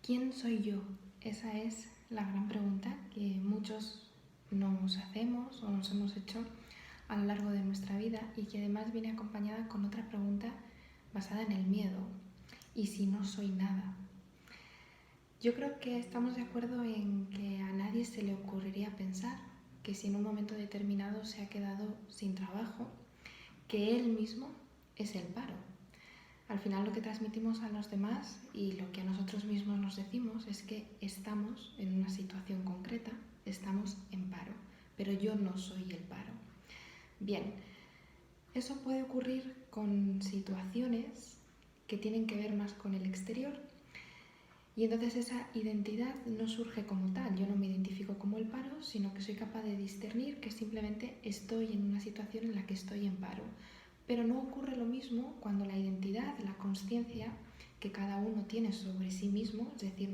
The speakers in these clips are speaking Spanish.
¿Quién soy yo? Esa es la gran pregunta que muchos nos hacemos o nos hemos hecho a lo largo de nuestra vida y que además viene acompañada con otra pregunta basada en el miedo. ¿Y si no soy nada? Yo creo que estamos de acuerdo en que a nadie se le ocurriría pensar que si en un momento determinado se ha quedado sin trabajo, que él mismo es el paro. Al final lo que transmitimos a los demás y lo que a nosotros mismos nos decimos es que estamos en una situación concreta, estamos en paro, pero yo no soy el paro. Bien, eso puede ocurrir con situaciones que tienen que ver más con el exterior y entonces esa identidad no surge como tal. Yo no me identifico como el paro, sino que soy capaz de discernir que simplemente estoy en una situación en la que estoy en paro. Pero no ocurre lo mismo cuando la identidad, la consciencia que cada uno tiene sobre sí mismo, es decir,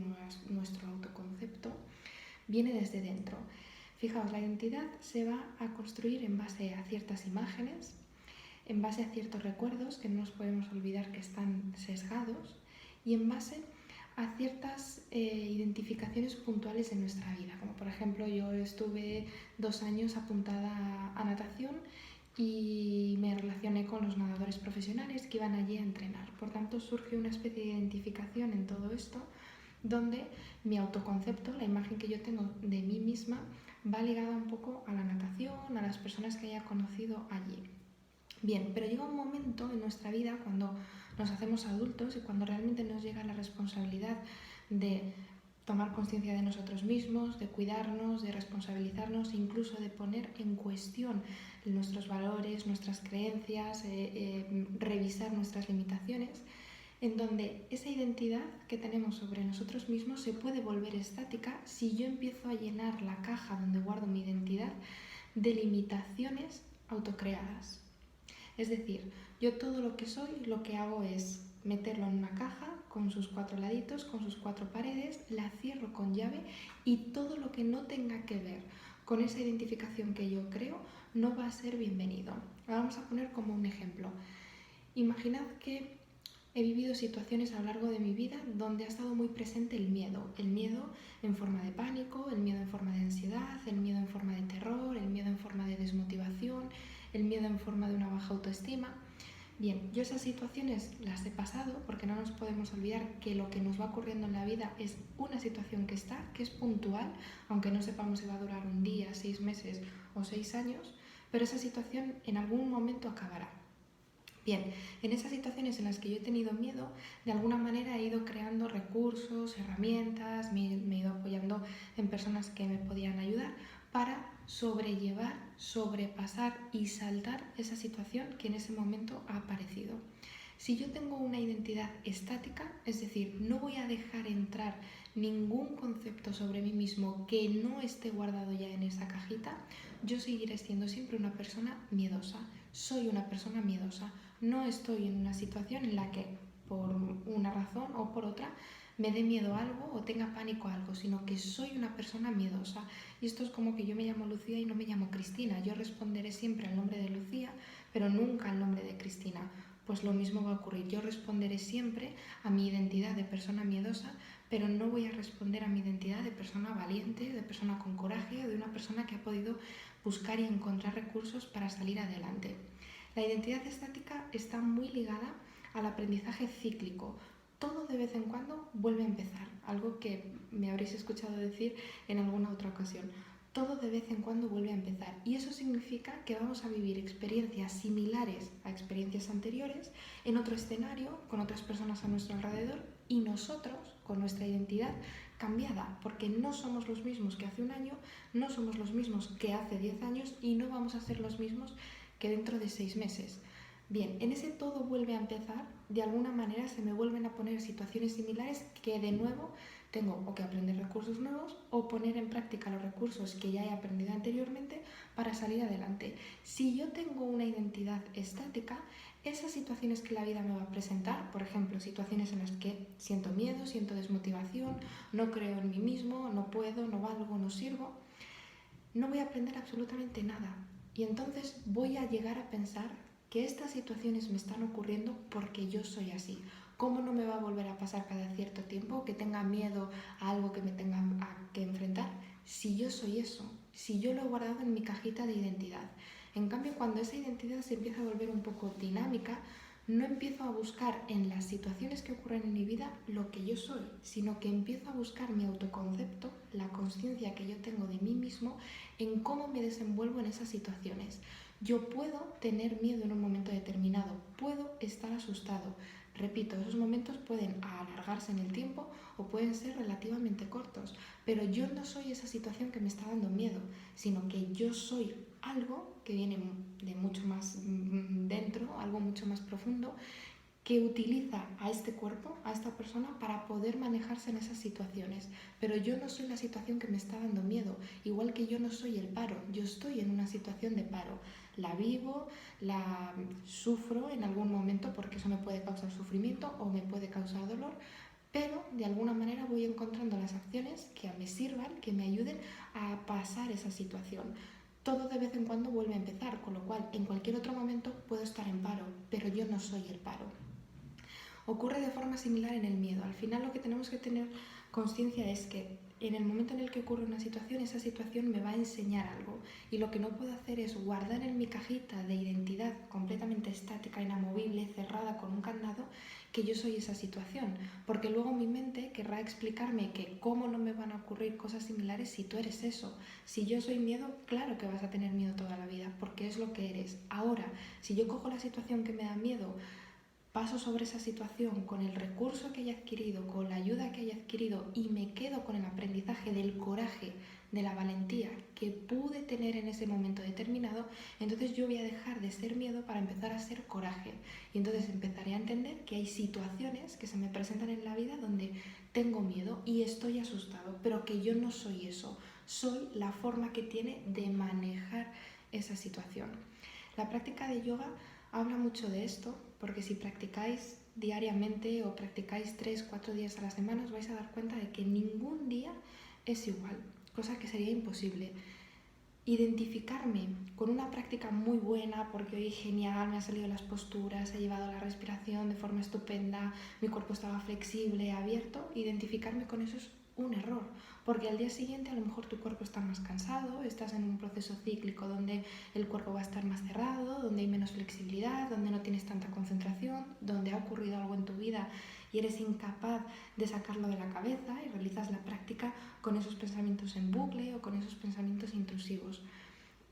nuestro autoconcepto, viene desde dentro. Fijaos, la identidad se va a construir en base a ciertas imágenes, en base a ciertos recuerdos que no nos podemos olvidar que están sesgados y en base a ciertas identificaciones puntuales en nuestra vida. Como por ejemplo, yo estuve 2 años apuntada a natación y me relacioné con los nadadores profesionales que iban allí a entrenar. Por tanto, surge una especie de identificación en todo esto donde mi autoconcepto, la imagen que yo tengo de mí misma, va ligada un poco a la natación, a las personas que haya conocido allí. Bien, pero llega un momento en nuestra vida cuando nos hacemos adultos y cuando realmente nos llega la responsabilidad de tomar conciencia de nosotros mismos, de cuidarnos, de responsabilizarnos, incluso de poner en cuestión nuestros valores, nuestras creencias, revisar nuestras limitaciones, en donde esa identidad que tenemos sobre nosotros mismos se puede volver estática si yo empiezo a llenar la caja donde guardo mi identidad de limitaciones autocreadas. Es decir, yo todo lo que soy, lo que hago es meterlo en una caja con sus 4 laditos, con sus 4 paredes, la cierro con llave y todo lo que no tenga que ver con esa identificación que yo creo no va a ser bienvenido. Vamos a poner como un ejemplo. Imaginad que he vivido situaciones a lo largo de mi vida donde ha estado muy presente el miedo en forma de pánico, el miedo en forma de ansiedad, el miedo en forma de terror, el miedo en forma de desmotivación, el miedo en forma de una baja autoestima. Bien, yo esas situaciones las he pasado porque no nos podemos olvidar que lo que nos va ocurriendo en la vida es una situación que está, que es puntual, aunque no sepamos si va a durar un día, 6 meses o 6 años, pero esa situación en algún momento acabará. Bien, en esas situaciones en las que yo he tenido miedo, de alguna manera he ido creando recursos, herramientas, me he ido apoyando en personas que me podían ayudar para sobrellevar, sobrepasar y saltar esa situación que en ese momento ha aparecido. Si yo tengo una identidad estática, es decir, no voy a dejar entrar ningún concepto sobre mí mismo que no esté guardado ya en esa cajita, yo seguiré siendo siempre una persona miedosa. Soy una persona miedosa. No estoy en una situación en la que por una razón o por otra me dé miedo a algo o tenga pánico a algo, sino que soy una persona miedosa. Y esto es como que yo me llamo Lucía y no me llamo Cristina. Yo responderé siempre al nombre de Lucía, pero nunca al nombre de Cristina. Pues lo mismo va a ocurrir. Yo responderé siempre a mi identidad de persona miedosa, pero no voy a responder a mi identidad de persona valiente, de persona con coraje, de una persona que ha podido buscar y encontrar recursos para salir adelante. La identidad estática está muy ligada al aprendizaje cíclico. Todo de vez en cuando vuelve a empezar, algo que me habréis escuchado decir en alguna otra ocasión. Todo de vez en cuando vuelve a empezar y eso significa que vamos a vivir experiencias similares a experiencias anteriores en otro escenario, con otras personas a nuestro alrededor y nosotros con nuestra identidad cambiada, porque no somos los mismos que hace un año, no somos los mismos que hace 10 años y no vamos a ser los mismos que dentro de 6 meses. Bien, en ese todo vuelve a empezar, de alguna manera se me vuelven a poner situaciones similares que de nuevo tengo o que aprender recursos nuevos o poner en práctica los recursos que ya he aprendido anteriormente para salir adelante. Si yo tengo una identidad estática, esas situaciones que la vida me va a presentar, por ejemplo, situaciones en las que siento miedo, siento desmotivación, no creo en mí mismo, no puedo, no valgo, no sirvo, no voy a aprender absolutamente nada. Y entonces voy a llegar a pensar que estas situaciones me están ocurriendo porque yo soy así, ¿Cómo no me va a volver a pasar cada cierto tiempo que tenga miedo a algo que me tenga que enfrentar? Si yo soy eso, si yo lo he guardado en mi cajita de identidad. En cambio, cuando esa identidad se empieza a volver un poco dinámica, no empiezo a buscar en las situaciones que ocurren en mi vida lo que yo soy, sino que empiezo a buscar mi autoconcepto, la conciencia que yo tengo de mí mismo, en cómo me desenvuelvo en esas situaciones. Yo puedo tener miedo en un momento determinado, puedo estar asustado. Repito, esos momentos pueden alargarse en el tiempo o pueden ser relativamente cortos, pero yo no soy esa situación que me está dando miedo, sino que yo soy algo que viene de mucho más dentro, algo mucho más profundo, que utiliza a este cuerpo, a esta persona, para poder manejarse en esas situaciones. Pero yo no soy la situación que me está dando miedo, igual que yo no soy el paro, yo estoy en una situación de paro. La vivo, la sufro en algún momento porque eso me puede causar sufrimiento o me puede causar dolor, pero de alguna manera voy encontrando las acciones que me sirvan, que me ayuden a pasar esa situación. Todo de vez en cuando vuelve a empezar, con lo cual en cualquier otro momento puedo estar en paro, pero yo no soy el paro. Ocurre de forma similar en el miedo. Al final lo que tenemos que tener conciencia es que en el momento en el que ocurre una situación, esa situación me va a enseñar algo. Y lo que no puedo hacer es guardar en mi cajita de identidad completamente estática, inamovible, cerrada con un candado, que yo soy esa situación. Porque luego mi mente querrá explicarme que cómo no me van a ocurrir cosas similares si tú eres eso. Si yo soy miedo, claro que vas a tener miedo toda la vida, porque es lo que eres. Ahora, si yo cojo la situación que me da miedo, paso sobre esa situación con el recurso que haya adquirido, con la ayuda que haya adquirido y me quedo con el aprendizaje del coraje, de la valentía que pude tener en ese momento determinado, entonces yo voy a dejar de ser miedo para empezar a ser coraje. Y entonces empezaré a entender que hay situaciones que se me presentan en la vida donde tengo miedo y estoy asustado, pero que yo no soy eso, soy la forma que tiene de manejar esa situación. La práctica de yoga habla mucho de esto, porque si practicáis diariamente o practicáis 3-4 días a la semana, os vais a dar cuenta de que ningún día es igual, cosa que sería imposible. Identificarme con una práctica muy buena, porque hoy genial, me han salido las posturas, he llevado la respiración de forma estupenda, mi cuerpo estaba flexible, abierto, identificarme con eso es un error, porque al día siguiente a lo mejor tu cuerpo está más cansado, estás en un proceso cíclico donde el cuerpo va a estar más cerrado, donde hay menos flexibilidad, donde no tienes tanta concentración, donde ha ocurrido algo en tu vida y eres incapaz de sacarlo de la cabeza y realizas la práctica con esos pensamientos en bucle o con esos pensamientos intrusivos.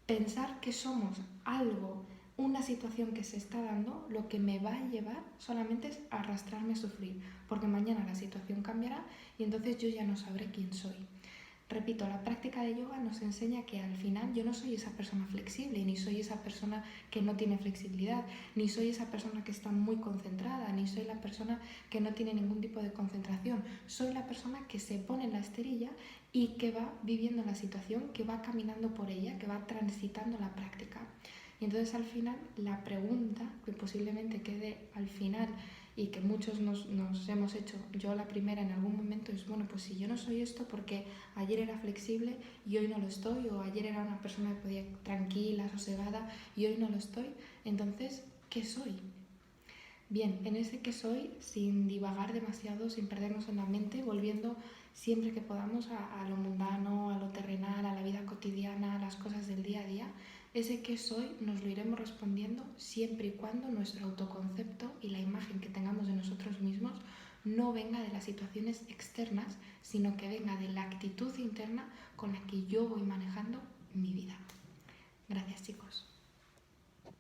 Pensar que somos algo, una situación que se está dando, lo que me va a llevar solamente es arrastrarme a sufrir, porque mañana la situación cambiará y entonces yo ya no sabré quién soy. Repito, la práctica de yoga nos enseña que al final yo no soy esa persona flexible, ni soy esa persona que no tiene flexibilidad, ni soy esa persona que está muy concentrada, ni soy la persona que no tiene ningún tipo de concentración. Soy la persona que se pone en la esterilla y que va viviendo la situación, que va caminando por ella, que va transitando la práctica. Y entonces al final la pregunta que posiblemente quede al final y que muchos nos hemos hecho, yo la primera en algún momento, es bueno, pues si yo no soy esto porque ayer era flexible y hoy no lo estoy, o ayer era una persona que podía tranquila, sosegada y hoy no lo estoy, entonces, ¿qué soy? Bien, en ese que soy, sin divagar demasiado, sin perdernos en la mente, volviendo siempre que podamos a lo mundano, a lo terrenal, a la vida cotidiana, a las cosas del día a día, ese que soy nos lo iremos respondiendo siempre y cuando nuestro autoconcepto y la imagen que tengamos de nosotros mismos no venga de las situaciones externas, sino que venga de la actitud interna con la que yo voy manejando mi vida. Gracias, chicos.